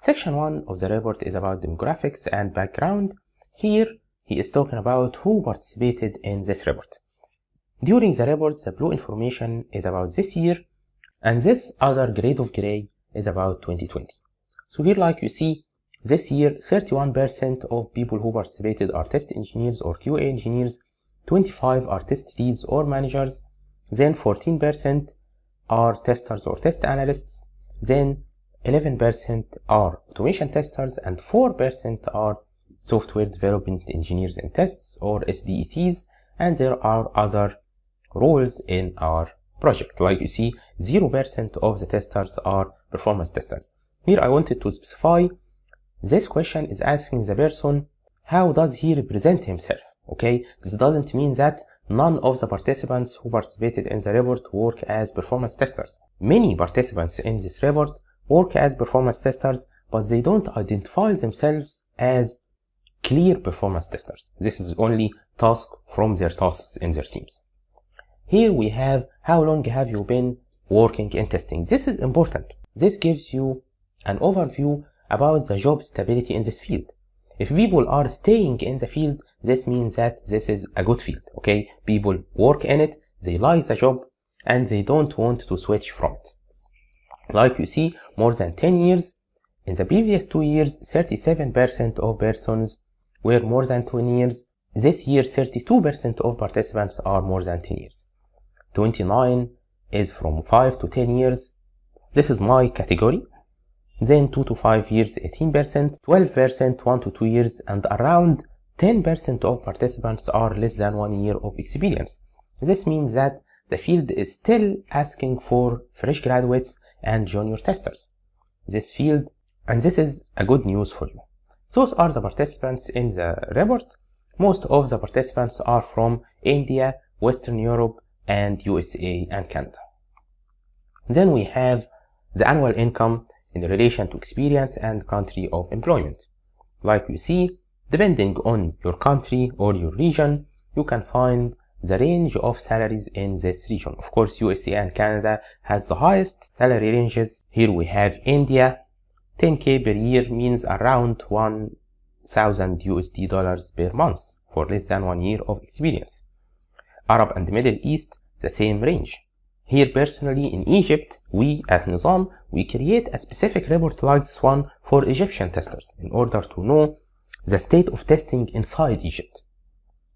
Section 1 of the report is about demographics and background. Here, he is talking about who participated in this report. During the report, the blue information is about this year, and this other grade of gray is about 2020. So here, like you see, this year, 31% of people who participated are test engineers or QA engineers, 25% are test leads or managers, then 14% are testers or test analysts, then 11% are automation testers, and 4% are software development engineers and tests or SDETs, and there are other roles in our project. Like you see, 0% of the testers are performance testers. Here I wanted to specify this question is asking the person how does he represent himself. Okay, this doesn't mean that none of the participants who participated in the report work as performance testers. Many participants in this report work as performance testers, but they don't identify themselves as clear performance testers. This is only task from their tasks in their teams. Here we have how long have you been working in testing. This is important. This gives you an overview about the job stability in this field. If people are staying in the field, this means that this is a good field. Okay, people work in it, they like the job, and they don't want to switch from it. Like you see, more than 10 years. In the previous 2 years, 37% of persons were more than 20 years. This year, 32% of participants are more than 10 years. 29 is from 5 to 10 years. This is my category. Then 2 to 5 years, 18%, 12%, 1 to 2 years, and around 10% of participants are less than 1 year of experience. This means that the field is still asking for fresh graduates and junior testers. This field, and this is a good news for you. Those are the participants in the report. Most of the participants are from India, Western Europe, and USA and Canada. Then we have the annual income in relation to experience and country of employment. Like you see, depending on your country or your region, you can find the range of salaries in this region. Of course, USA and Canada has the highest salary ranges. Here we have India. 10K per year means around 1,000 USD dollars per month for less than 1 year of experience. Arab and Middle East, the same range. Here personally in Egypt, we at Nizam, we create a specific report like this one for Egyptian testers in order to know the state of testing inside Egypt.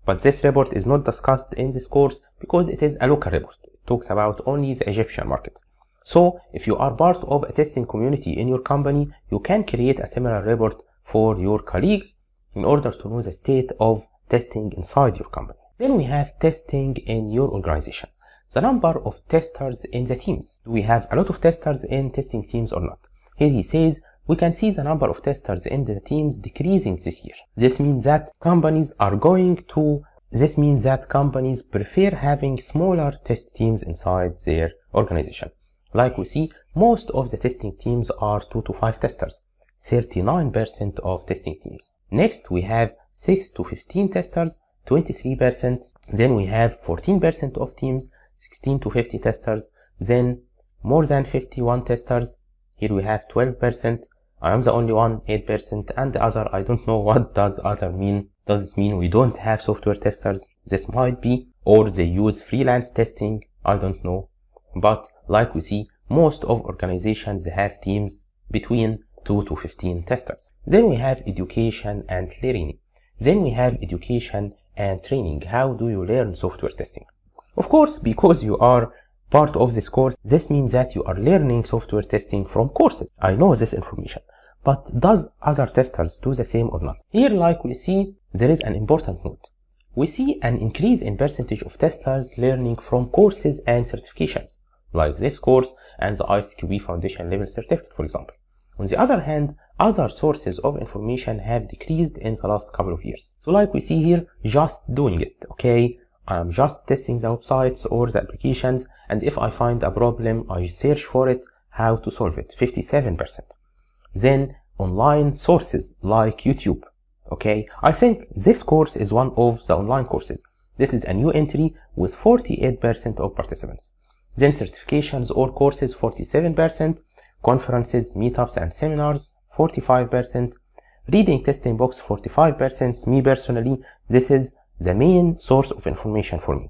But this report is not discussed in this course because it is a local report. It talks about only the Egyptian market. So if you are part of a testing community in your company, you can create a similar report for your colleagues in order to know the state of testing inside your company. Then we have testing in your organization. The number of testers in the teams. Do we have a lot of testers in testing teams or not? Here he says, we can see the number of testers in the teams decreasing this year. This means that companies prefer having smaller test teams inside their organization. Like we see, most of the testing teams are 2 to 5 testers, 39% of testing teams. Next, we have 6 to 15 testers, 23%. Then we have 14% of teams, 16 to 50 testers. Then more than 51 testers. Here we have 12%. I am the only one, 8%, and the other, I don't know what does other mean. Does this mean we don't have software testers? This might be, or they use freelance testing, I don't know. But like we see, most of organizations have teams between 2 to 15 testers. Then we have education and learning. Then we have education and training. How do you learn software testing? Of course, because you are part of this course, this means that you are learning software testing from courses. I know this information, but does other testers do the same or not? Here, like we see, there is an important note. We see an increase in percentage of testers learning from courses and certifications, like this course and the ICQB Foundation level certificate, for example. On the other hand, other sources of information have decreased in the last couple of years. So like we see here, just doing it, okay? I'm just testing the websites or the applications, and if I find a problem, I search for it, how to solve it, 57%. Then online sources like YouTube, okay? I think this course is one of the online courses. This is a new entry with 48% of participants. Then certifications or courses, 47%. Conferences, meetups, and seminars, 45%, reading testing books 45%. Me personally, this is the main source of information for me.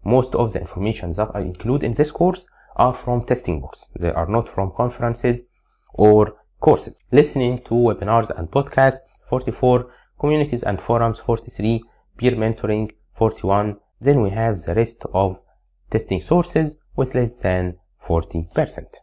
Most of the information that I include in this course are from testing books. They are not from conferences or courses. Listening to webinars and podcasts 44, communities and forums 43, peer mentoring 41. Then we have the rest of testing sources with less than 40%.